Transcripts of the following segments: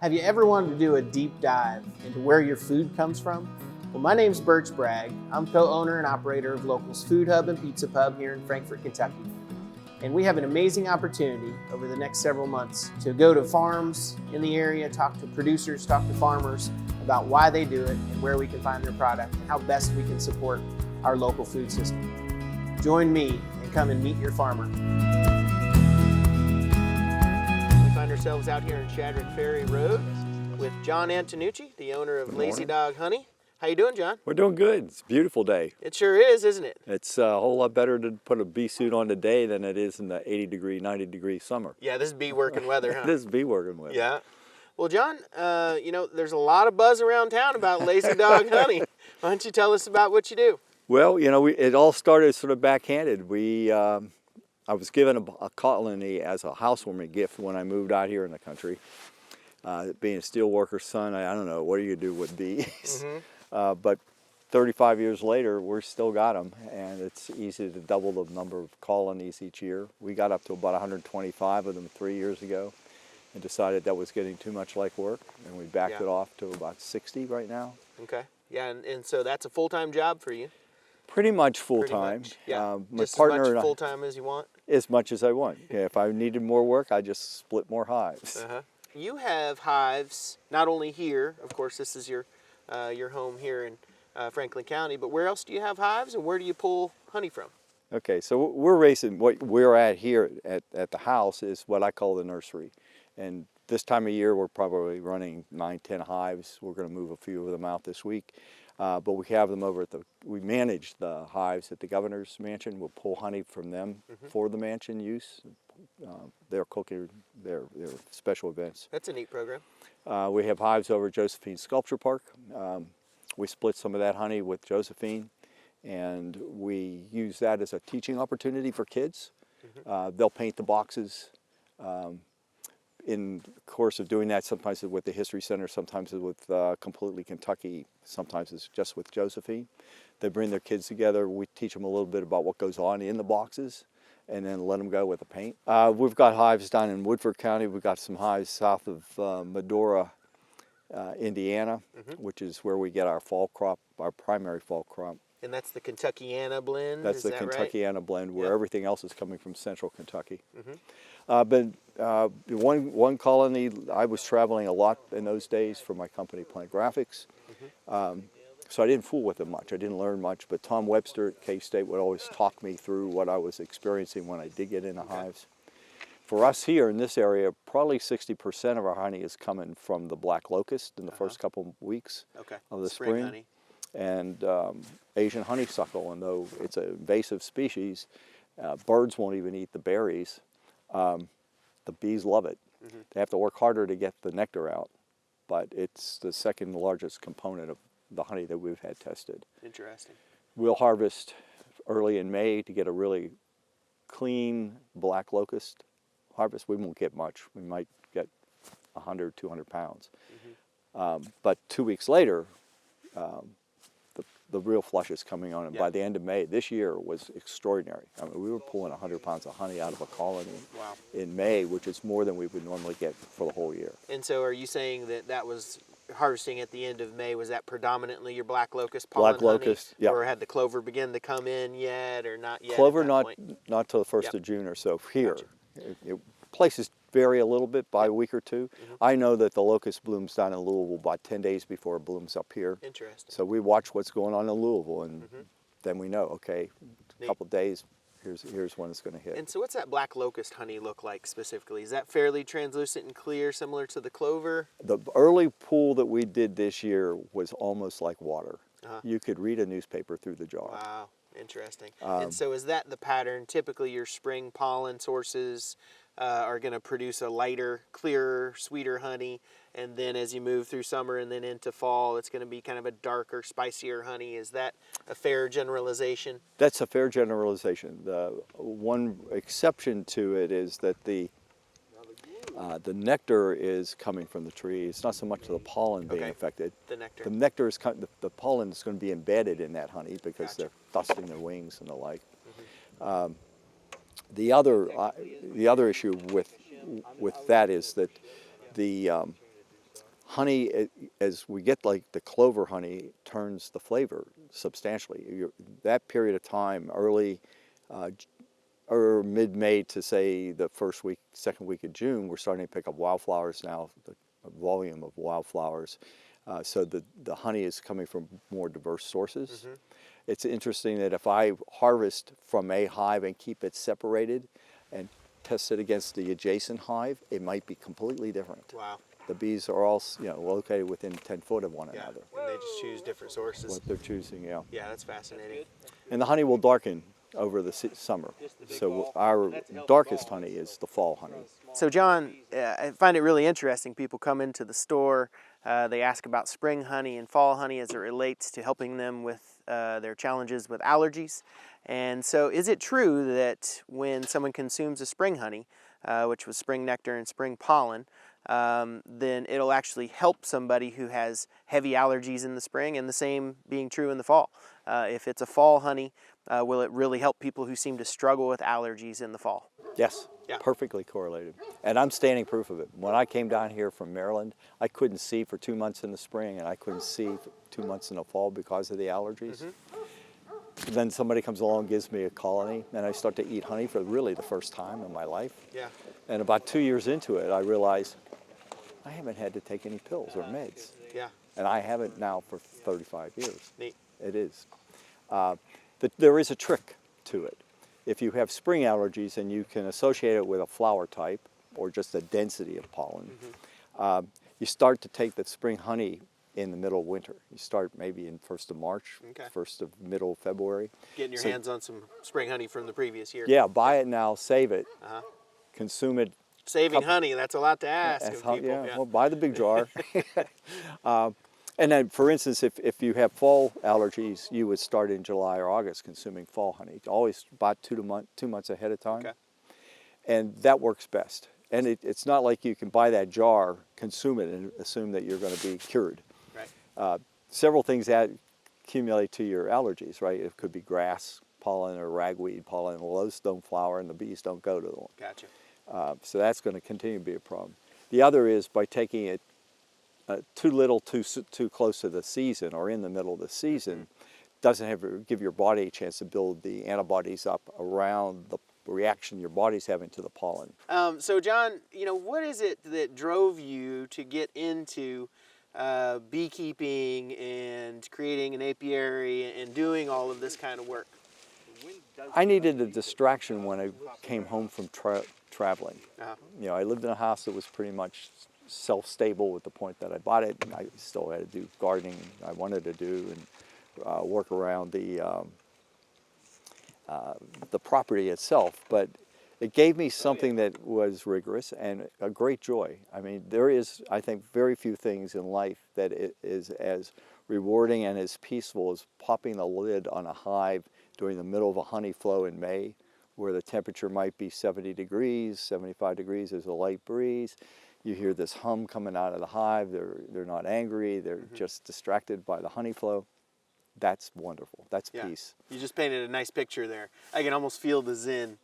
Have you ever wanted to do a deep dive into where your food comes from? Well, my name's Birch Bragg. I'm co-owner and operator of Local's Food Hub and Pizza Pub here in Frankfort, Kentucky. And we have an amazing opportunity over the next several months to go to farms in the area, talk to producers, talk to farmers about why they do it and where we can find their product and how best we can support our local food system. Join me and come and meet your farmer. We find ourselves out here in Shadrick Ferry Road with John Antenucci, the owner of Lazy Dog Honey. How you doing, John? We're doing good. It's a beautiful day. It sure is, isn't it? It's a whole lot better to put a bee suit on today than it is in the 80 degree, 90 degree summer. Yeah, this is bee working weather, huh? This is bee working weather. Yeah. Well, John, there's a lot of buzz around town about Lazy Dog Honey. Why don't you tell us about what you do? Well, it all started sort of backhanded. I was given a colony as a housewarming gift when I moved out here in the country. Being a steel worker's son, I don't know, what do you do with bees? Mm-hmm. But 35 years later, we're still got them, and it's easy to double the number of colonies each year. We got up to about 125 of them 3 years ago and decided that was getting too much like work, and we backed it off to about 60 right now. Okay. Yeah, and so that's a full-time job for you? Pretty much full-time. Yeah. My just partner as and much full-time as you want? As much as I want. Yeah, if I needed more work, I just split more hives. Uh-huh. You have hives, not only here, of course this is your home here in Franklin County, but where else do you have hives and where do you pull honey from? Okay, so we're raising, what we're at here at the house is what I call the nursery. And this time of year we're probably running 9-10 hives. We're going to move a few of them out this week. But we have them over we manage the hives at the governor's mansion. We'll pull honey from them for the mansion use. They're cooking their special events. That's a neat program. We have hives over at Josephine Sculpture Park. We split some of that honey with Josephine, and we use that as a teaching opportunity for kids. They'll paint the boxes. In the course of doing that, sometimes it's with the History Center, sometimes it's with Completely Kentucky, sometimes it's just with Josephine. They bring their kids together. We teach them a little bit about what goes on in the boxes and then let them go with the paint. We've got hives down in Woodford County. We've got some hives south of Medora, Indiana, which is where we get our fall crop, our primary fall crop. And that's the Kentuckiana blend? That's the Kentuckiana blend, where everything else is coming from central Kentucky. But one colony, I was traveling a lot in those days for my company, Plant Graphics. So I didn't fool with them much. I didn't learn much, but Tom Webster at K-State would always talk me through what I was experiencing when I did get into hives. For us here in this area, probably 60% of our honey is coming from the black locust in the first couple weeks of the spring. Honey. And Asian honeysuckle, and though it's an invasive species, birds won't even eat the berries. The bees love it. They have to work harder to get the nectar out, but it's the second largest component of the honey that we've had tested. Interesting. We'll harvest early in May to get a really clean black locust harvest. We won't get much. We might get 100, 200 pounds. But 2 weeks later, the real flush is coming on, and by the end of May, this year was extraordinary. I mean, we were pulling 100 pounds of honey out of a colony in May, which is more than we would normally get for the whole year. And so are you saying that was harvesting at the end of May? Was that predominantly your black locust pollen honey? Black locust, yeah. Or had the clover begun to come in yet, or not yet? Clover not till the 1st of June or so here. Gotcha. Places vary a little bit by a week or two. I know that the locust blooms down in Louisville about 10 days before it blooms up here. Interesting. So we watch what's going on in Louisville, and then we know, okay, a couple days, here's when it's going to hit. And so what's that black locust honey look like specifically? Is that fairly translucent and clear, similar to the clover? The early pool that we did this year was almost like water. You could read a newspaper through the jar. Wow, interesting. And so is that the pattern? Typically your spring pollen sources are going to produce a lighter, clearer, sweeter honey, and then as you move through summer and then into fall, it's going to be kind of a darker, spicier honey. Is that a fair generalization? That's a fair generalization. The one exception to it is that the nectar is coming from the tree. It's not so much the pollen being affected. The nectar. The nectar is the pollen is going to be embedded in that honey because they're dusting their wings and the like. The other issue with that is that the honey, as we get like the clover honey, turns the flavor substantially. That period of time, early or mid-May to say the first week, second week of June, we're starting to pick up wildflowers now, the volume of wildflowers. So the honey is coming from more diverse sources. It's interesting that if I harvest from a hive and keep it separated and test it against the adjacent hive, it might be completely different. Wow. The bees are all, located within 10 foot of one Yeah. another. And they just choose different sources. What they're choosing, yeah. Yeah, that's fascinating. And the honey will darken over the summer. So our darkest honey is the fall honey. So John, I find it really interesting. People come into the store, they ask about spring honey and fall honey as it relates to helping them with their challenges with allergies. And so is it true that when someone consumes a spring honey, which was spring nectar and spring pollen, then it'll actually help somebody who has heavy allergies in the spring, and the same being true in the fall? If it's a fall honey, will it really help people who seem to struggle with allergies in the fall? Yes, yeah. Perfectly correlated. And I'm standing proof of it. When I came down here from Maryland, I couldn't see for 2 months in the spring, and I couldn't see for 2 months in the fall because of the allergies. Then somebody comes along and gives me a colony, and I start to eat honey for really the first time in my life. Yeah. And about 2 years into it, I realized I haven't had to take any pills or meds. Yeah. And I haven't now for 35 years. Neat. It is. There is a trick to it. If you have spring allergies and you can associate it with a flower type or just the density of pollen, you start to take the spring honey in the middle of winter. You start maybe in 1st of March, 1st of middle of February. Getting your hands on some spring honey from the previous year. Yeah, buy it now, save it, consume it. Saving honey, that's a lot to ask of people. Yeah, well, buy the big jar. And then, for instance, if you have fall allergies, you would start in July or August consuming fall honey. Always buy 2 months ahead of time. Okay. And that works best. And it's not like you can buy that jar, consume it, and assume that you're going to be cured. Right. Several things accumulate to your allergies, right? It could be grass pollen or ragweed pollen. Well, those don't flower and the bees don't go to them. Gotcha. So that's going to continue to be a problem. The other is by taking it too little, too close to the season or in the middle of the season, doesn't give your body a chance to build the antibodies up around the reaction your body's having to the pollen. So John, what is it that drove you to get into beekeeping and creating an apiary and doing all of this kind of work? I needed a distraction when I came home from traveling. I lived in a house that was pretty much self-stable with the point that I bought it, and I still had to do gardening I wanted to do and work around the property itself. But it gave me something that was rigorous and a great joy. I mean, there is, I think, very few things in life that it is as rewarding and as peaceful as popping the lid on a hive during the middle of a honey flow in May, where the temperature might be 70 degrees, 75 degrees, there's a light breeze. You hear this hum coming out of the hive. They're not angry. They're just distracted by the honey flow. That's wonderful. That's peace. You just painted a nice picture there. I can almost feel the zen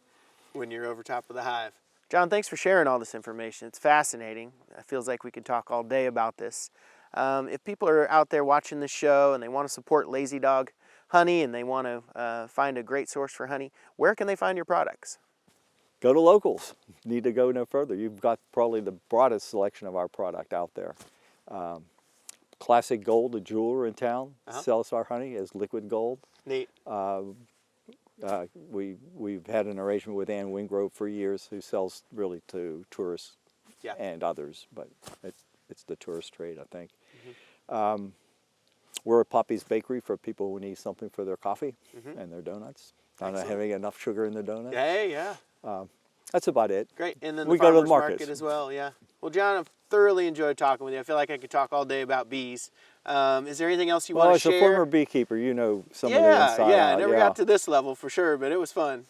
when you're over top of the hive. John, thanks for sharing all this information. It's fascinating. It feels like we could talk all day about this. If people are out there watching this show and they want to support Lazy Dog Honey and they want to find a great source for honey, where can they find your products? Go to locals. Need to go no further. You've got probably the broadest selection of our product out there. Classic Gold, a jeweler in town, sells our honey as liquid gold. Neat. We've had an arrangement with Ann Wingrove for years, who sells really to tourists and others, but it's the tourist trade, I think. We're a Poppy's Bakery for people who need something for their coffee and their donuts. Not having enough sugar in the donuts. Hey, yeah. That's about it. Great, and then we the go to the farmers market as well, yeah. Well, John, I've thoroughly enjoyed talking with you. I feel like I could talk all day about bees. Is there anything else you want to share? Well, as a former beekeeper, you know some of the inside I never got to this level for sure, but it was fun.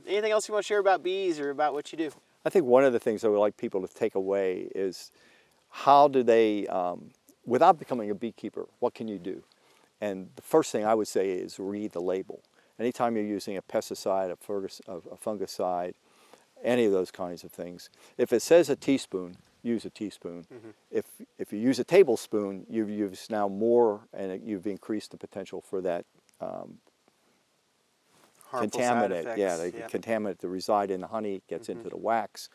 Anything else you want to share about bees or about what you do? I think one of the things I would like people to take away is how do they, without becoming a beekeeper, what can you do? And the first thing I would say is read the label. Anytime you're using a pesticide, a fungicide, any of those kinds of things, if it says a teaspoon, use a teaspoon. If you use a tablespoon, you've used now more, and you've increased the potential for that contaminant. Yeah, the contaminant to reside in the honey gets into the wax.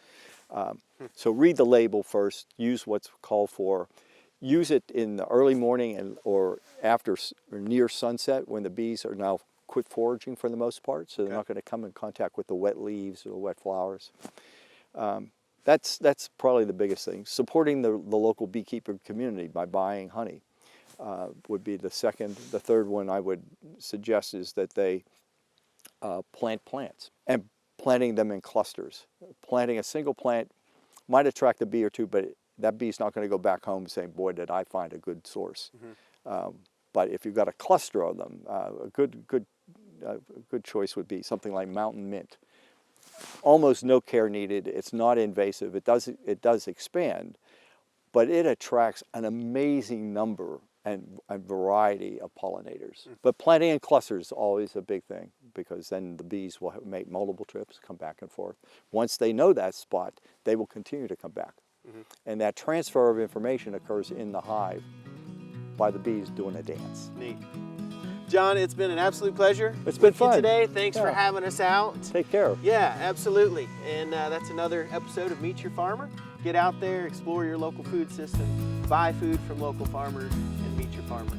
So read the label first. Use what's called for. Use it in the early morning or after or near sunset when the bees are now quit foraging for the most part, so they're not going to come in contact with the wet leaves or wet flowers. That's probably the biggest thing. Supporting the local beekeeper community by buying honey would be the second. The third one I would suggest is that they plant plants, and planting them in clusters. Planting a single plant might attract a bee or two, but that bee's not going to go back home saying, boy, did I find a good source. But if you've got a cluster of them, a good choice would be something like mountain mint. Almost no care needed. It's not invasive. It does expand, but it attracts an amazing number and a variety of pollinators. But planting in clusters is always a big thing, because then the bees will make multiple trips, come back and forth. Once they know that spot, they will continue to come back. And that transfer of information occurs in the hive by the bees doing a dance. Neat. John, it's been an absolute pleasure. It's been fun today. Thanks for having us out. Take care. Yeah, absolutely. And that's another episode of Meet Your Farmer. Get out there, explore your local food system, buy food from local farmers, and meet your farmer.